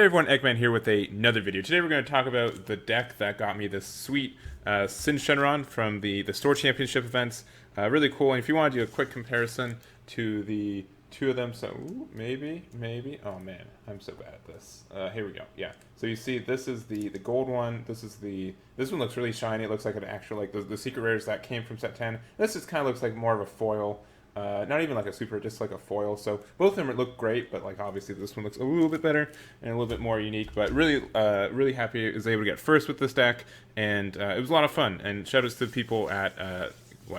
Hey everyone, Egman here with another video. Today we're going to talk about the deck that got me this sweet Sin Shenron from the Store Championship events. Really cool, and if you want to do a quick comparison to the two of them, so maybe, oh man, I'm so bad at this. Here we go, yeah. So you see this is the gold one, this one looks really shiny, it looks like an actual, like the secret rares that came from set 10. This just kind of looks like more of a foil. Not even like a super, just like a foil. So both of them look great, but like obviously this one looks a little bit better and a little bit more unique. But really, really happy I was able to get first with this deck, and it was a lot of fun. And shout outs to the people at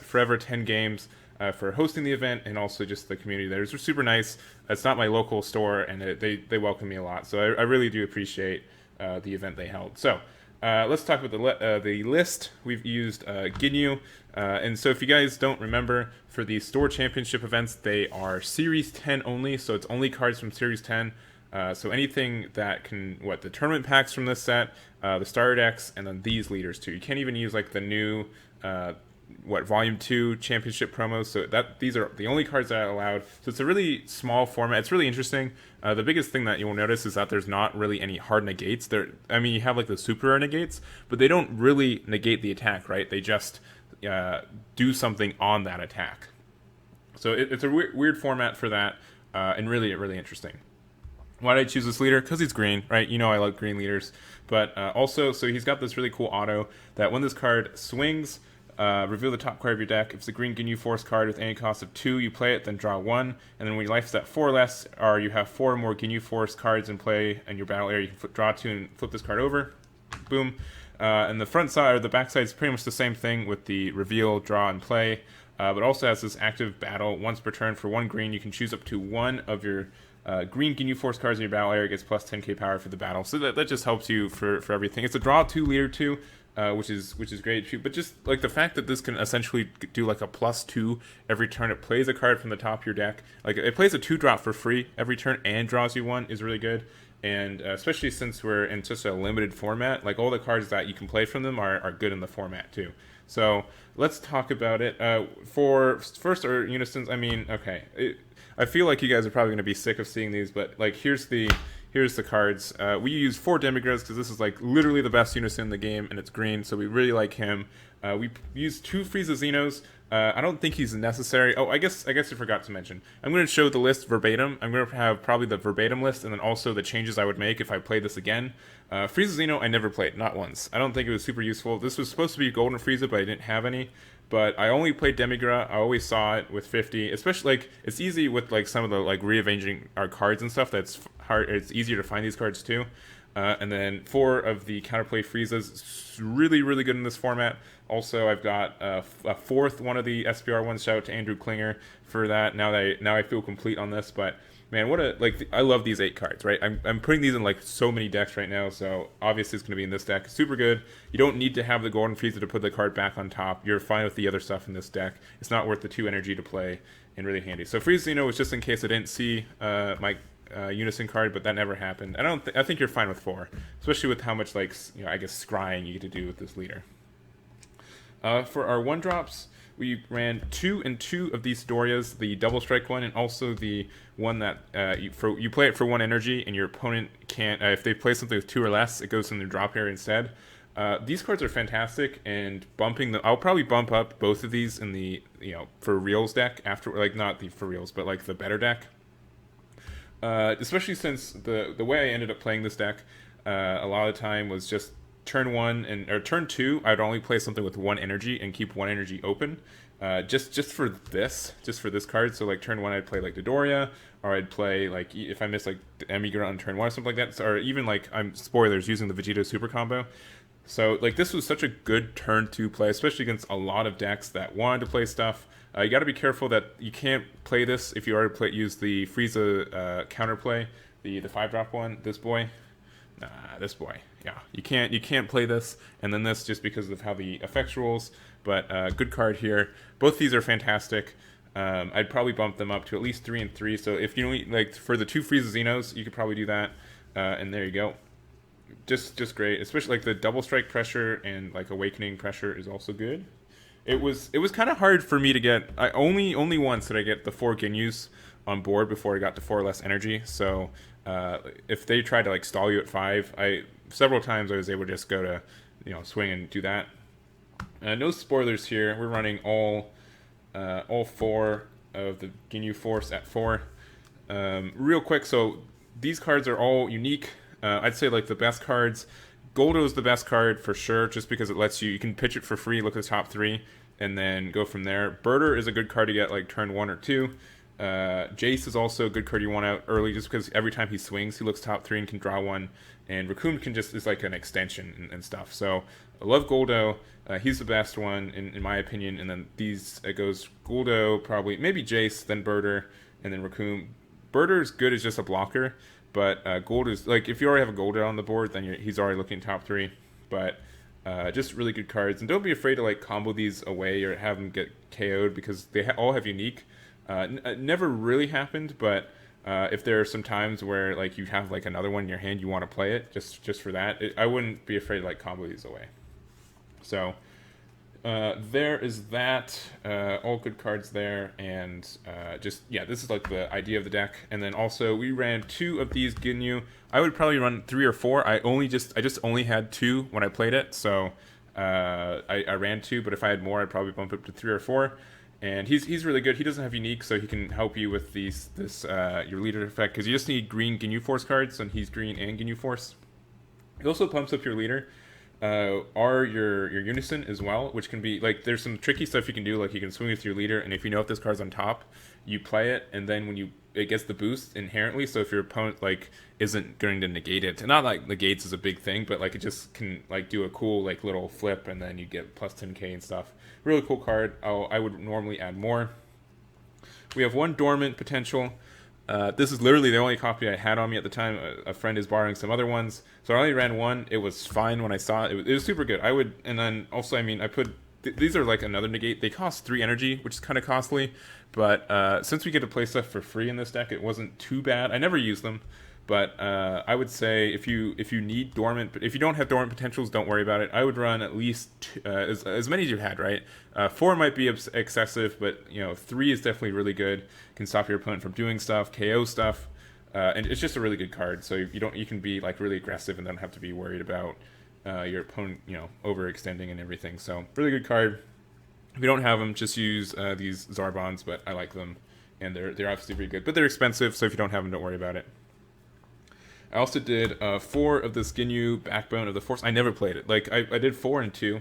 Forever 10 Games for hosting the event, and also just the community there. It was super nice. It's not my local store, and they welcome me a lot. So I really do appreciate the event they held. So. Let's talk about the list. We've used Ginyu, and so if you guys don't remember, for the Store Championship events, they are Series 10 only, so it's only cards from Series 10. So anything that can, the tournament packs from this set, the starter decks, and then these leaders too. You can't even use like the new, Volume 2 Championship promos, so these are the only cards that are allowed. So it's a really small format. It's really interesting. The biggest thing that you will notice is that there's not really any hard negates. You have like the super rare negates, but they don't really negate the attack, right? They just do something on that attack. So it's a weird format for that, and really interesting. Why did I choose this leader? Because he's green, right? You know I love green leaders. But also, so he's got this really cool auto that when this card swings, reveal the top card of your deck. If it's a green Ginyu Force card with any cost of 2, you play it, then draw 1. And then when your life is at 4 or less, or you have 4 more Ginyu Force cards in play in your battle area, you can draw 2 and flip this card over. Boom. And the front side, or the back side, is pretty much the same thing with the reveal, draw, and play. But also has this active battle. Once per turn, for 1 green, you can choose up to 1 of your green Ginyu Force cards in your battle area. Gets plus 10k power for the battle. So that just helps you for everything. It's a draw 2 leader 2. Which is great too. But just like the fact that this can essentially do like a +2 every turn it plays a card from the top of your deck. Like it plays a 2-drop for free every turn and draws you 1 is really good. And especially since we're in such a limited format, like all the cards that you can play from them are good in the format too. So let's talk about it. For first or Unisons, I feel like you guys are probably going to be sick of seeing these, but like here's the cards. We use 4 Demigrads because this is like literally the best Unison in the game, and it's green, so we really like him. We use 2 Frieza Xenos. I don't think he's necessary. Oh, I guess I forgot to mention. I'm going to show the list verbatim. I'm going to have probably the verbatim list, and then also the changes I would make if I played this again. Frieza Xeno I never played, not once. I don't think it was super useful. This was supposed to be Golden Frieza, but I didn't have any. But I only played Demigra. I always saw it with 50, especially like it's easy with like some of the like rearranging our cards and stuff. That's hard. It's easier to find these cards too. And then 4 of the counterplay Friezas, really good in this format. Also, I've got a 4th one of the SPR ones. Shout out to Andrew Klinger for that. Now I feel complete on this, but man, I love these 8 cards, right? I'm putting these in like so many decks right now, so obviously it's going to be in this deck. Super good. You don't need to have the Golden Frieza to put the card back on top. You're fine with the other stuff in this deck. It's not worth the 2 energy to play, and really handy. So Frieza Xeno was just in case I didn't see my Unison card, but that never happened. I think you're fine with 4, especially with how much I guess scrying you get to do with this leader. For our 1-drops, we ran 2 and 2 of these Dorias, the double strike one, and also the one that you play it for 1 energy, and your opponent can't. If they play something with 2 or less, it goes in their drop area instead. These cards are fantastic, and bumping them, I'll probably bump up both of these in the for reals deck after, like not the for reals, but like the better deck. Especially since the way I ended up playing this deck, a lot of the time was just turn 1 or turn 2. I'd only play something with 1 energy and keep 1 energy open, just for this card. So like turn 1, I'd play like Dodoria, or I'd play like if I miss like the Emigra on turn 1 or something like that. So, or even like spoilers using the Vegeta super combo. So like this was such a good turn 2 play, especially against a lot of decks that wanted to play stuff. You got to be careful that you can't play this if you already use the Frieza counterplay, the 5-drop one. This boy, this boy. Yeah, you can't play this and then this just because of how the effects rules. But good card here. Both these are fantastic. I'd probably bump them up to at least 3 and 3. So if you don't like for the 2 Frieza Xenos, you could probably do that. And there you go. Just great. Especially like the double strike pressure and like awakening pressure is also good. It was kind of hard for me to get. I only once did I get the 4 Ginyus on board before I got to 4 or less energy. So if they tried to like stall you at 5, several times I was able to just go to swing and do that. No spoilers here. We're running all 4 of the Ginyu Force at 4. Real quick, so these cards are all unique. I'd say like the best cards. Goldo is the best card for sure, just because it lets you can pitch it for free, look at the top 3, and then go from there. Birder is a good card to get like turn 1 or 2. Jace is also a good card you want out early, just because every time he swings, he looks top 3 and can draw 1. And Raccoon is like an extension and stuff. So I love Goldo. He's the best one in my opinion. And then it goes Goldo, probably maybe Jace, then Birder, and then Raccoon. Birder is good as just a blocker. But Gold is, like, if you already have a Goldo on the board, then he's already looking top 3. But just really good cards. And don't be afraid to, like, combo these away or have them get KO'd, because they all have unique. Never really happened, but if there are some times where, like, you have, like, another one in your hand, you want to play it, just for that, I wouldn't be afraid to, like, combo these away. So there is that. All good cards there, and this is like the idea of the deck. And then also we ran 2 of these Ginyu. I would probably run 3 or 4. I just only had 2 when I played it, so I ran 2. But if I had more, I'd probably bump up to 3 or 4. And he's really good. He doesn't have unique, so he can help you with your leader effect, because you just need green Ginyu Force cards, and he's green and Ginyu Force. He also pumps up your leader. Are your Unison as well, which can be like, there's some tricky stuff you can do, like you can swing with your leader, and if you know if this card's on top, you play it, and then when it gets the boost inherently, so if your opponent like isn't going to negate it, and not like negates is a big thing, but like it just can like do a cool like little flip, and then you get plus 10k and stuff. Really cool card. I would normally add more. We have 1 dormant potential. This is literally the only copy I had on me at the time. A friend is borrowing some other ones, so I only ran 1. It was fine when I saw it. It was super good. And then also, I put these are like another negate. They cost 3 energy, which is kind of costly, but since we get to play stuff for free in this deck, it wasn't too bad. I never use them, but I would say if you need dormant, but if you don't have dormant potentials, don't worry about it. I would run at least as many as you had, right? 4 might be excessive, but 3 is definitely really good. Can stop your opponent from doing stuff, KO stuff, and it's just a really good card. So you can be like really aggressive and don't have to be worried about your opponent overextending and everything. So really good card. If you don't have them, just use these Zarbons, but I like them, and they're obviously pretty good, but they're expensive. So if you don't have them, don't worry about it. I also did 4 of this Ginyu Backbone of the Force. I never played it. Like I did 4 and 2.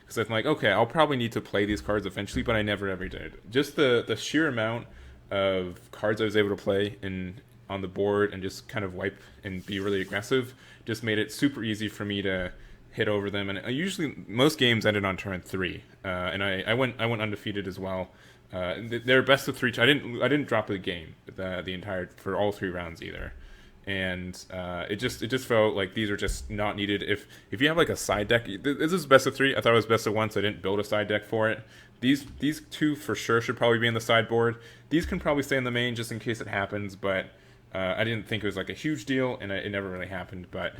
Because I'm like, okay, I'll probably need to play these cards eventually, but I never ever did. Just the sheer amount of cards I was able to play on the board and just kind of wipe and be really aggressive just made it super easy for me to hit over them. And usually most games ended on turn 3, and I went undefeated as well. They're best of 3. I didn't drop the game the entire for all 3 rounds either. And it just felt like these are just not needed. If you have like a side deck, this is best of 3. I thought it was best of 1, so I didn't build a side deck for it. These 2 for sure should probably be in the sideboard. These can probably stay in the main just in case it happens, but I didn't think it was like a huge deal, and it never really happened. But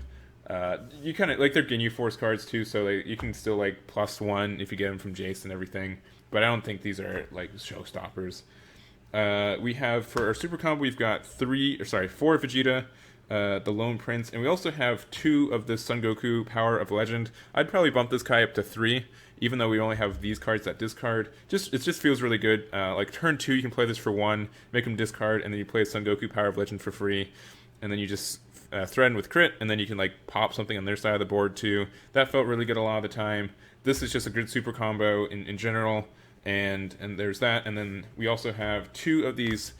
you kind of like, they're Ginyu Force cards too, so you can still like +1 if you get them from Jace and everything. But I don't think these are like showstoppers. We have, for our super combo, we've got 4 Vegeta, the Lone Prince, and we also have 2 of this Son Goku Power of Legend. I'd probably bump this guy up to 3, even though we only have these cards that discard. It just feels really good. Like turn 2, you can play this for 1, make him discard, and then you play Son Goku Power of Legend for free, and then you just threaten with crit, and then you can like pop something on their side of the board too. That felt really good a lot of the time. This is just a good super combo in general. And there's that, and then we also have 2 of these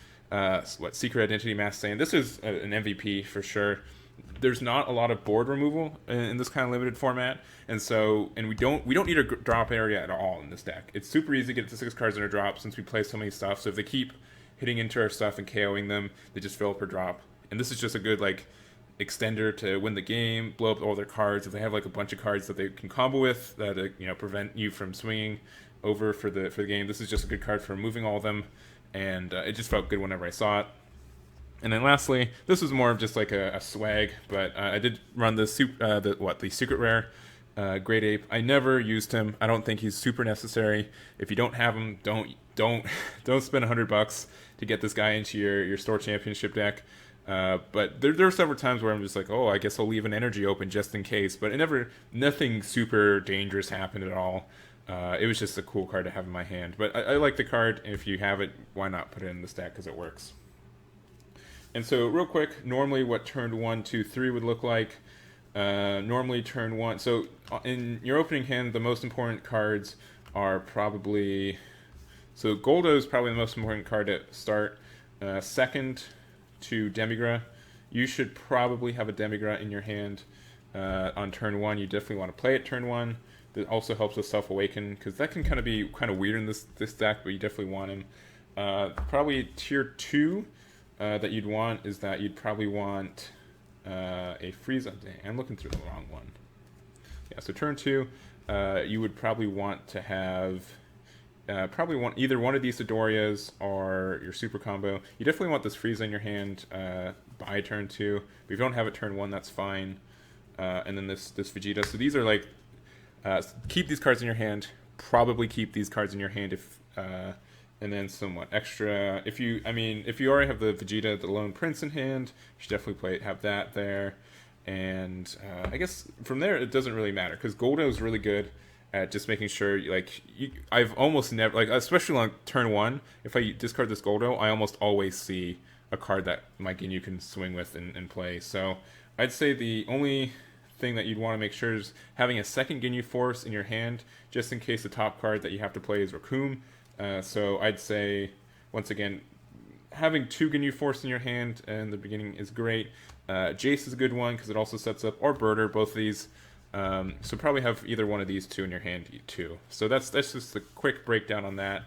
Secret Identity Mask Sand. This is an MVP for sure. There's not a lot of board removal in this kind of limited format, and we don't need a drop area at all in this deck. It's super easy to get to 6 cards in a drop since we play so many stuff. So if they keep hitting into our stuff and KOing them, they just fill up per drop. And this is just a good like extender to win the game, blow up all their cards. If they have like a bunch of cards that they can combo with that prevent you from swinging over for the game, this is just a good card for removing all of them, and it just felt good whenever I saw it. And then lastly, this was more of just like a swag, but I did run the secret rare Great Ape. I never used him. I don't think he's super necessary. If you don't have him, don't don't don't spend $100 to get this guy into your store championship deck. But there are several times where I'm just like, oh, I guess I'll leave an energy open just in case. But nothing super dangerous happened at all. It was just a cool card to have in my hand. But I like the card, and if you have it, why not put it in this deck because it works. And so real quick, normally what turn 1, 2, 3 would look like. Normally turn 1. So in your opening hand, the most important cards are probably... So Goldo is probably the most important card to start. Second to Demigra. You should probably have a Demigra in your hand on turn 1. You definitely want to play it turn 1. That also helps with Self-Awaken, because that can be weird in this deck, but you definitely want him. Probably tier 2 that you'd want is that you'd probably want a Frieza. Dang, I'm looking through the wrong one. Yeah, so turn 2, you would probably want to have... probably want either one of these Dorias or your super combo. You definitely want this Frieza in your hand by turn 2. But if you don't have it turn 1, that's fine. And then this Vegeta. So these are like... keep these cards in your hand. Probably keep these cards in your hand if... and then somewhat extra. If you already have the Vegeta, the Lone Prince in hand, you should definitely have that there. And I guess from there it doesn't really matter because Goldo is really good at just making sure, I've almost never, especially on turn 1, if I discard this Goldo, I almost always see a card that my Ginyu can swing with and play. So I'd say the only thing that you'd want to make sure is having a second Ginyu Force in your hand, just in case the top card that you have to play is Raccoon. So I'd say, once again, having 2 Ginyu Force in your hand in the beginning is great. Jace is a good one because it also sets up, or Birder, both of these. So probably have either one of these 2 in your hand too. So that's just a quick breakdown on that.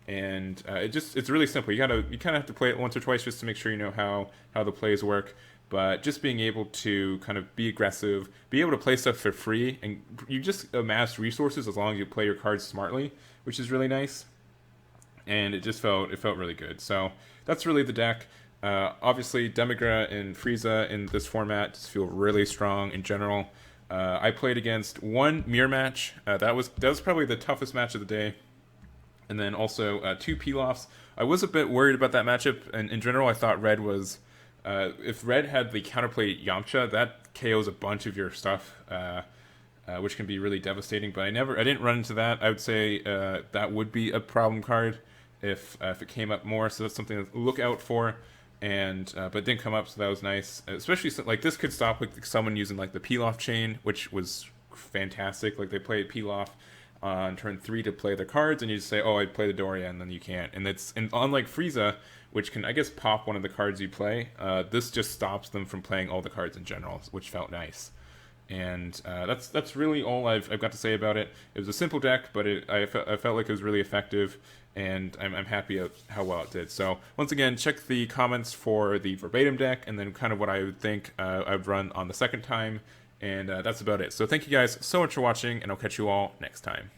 And it's really simple. You kind of have to play it once or twice just to make sure you know how the plays work. But just being able to kind of be aggressive, be able to play stuff for free, and you just amass resources as long as you play your cards smartly, which is really nice. And it felt really good. So that's really the deck. Obviously, Demigra and Frieza in this format just feel really strong in general. I played against one mirror match. That was probably the toughest match of the day. And then also 2 Pilafs. I was a bit worried about that matchup. And in general, I thought Red was... if Red had the counterplay Yamcha, that KOs a bunch of your stuff, which can be really devastating. But I didn't run into that. I would say that would be a problem card if it came up more. So that's something to look out for. And but it didn't come up, so that was nice. Especially this could stop someone using the Pilaf chain, which was fantastic. They play Pilaf on turn 3 to play their cards, and you just say, "Oh, I'd play the Doria," and then you can't. And unlike Frieza, which can, I guess, pop one of the cards you play, this just stops them from playing all the cards in general, which felt nice. And that's really all I've got to say about it. It was a simple deck, but I felt like it was really effective, and I'm happy at how well it did. So once again, check the comments for the verbatim deck, and then kind of what I would think I'd run on the second time, and that's about it. So thank you guys so much for watching, and I'll catch you all next time.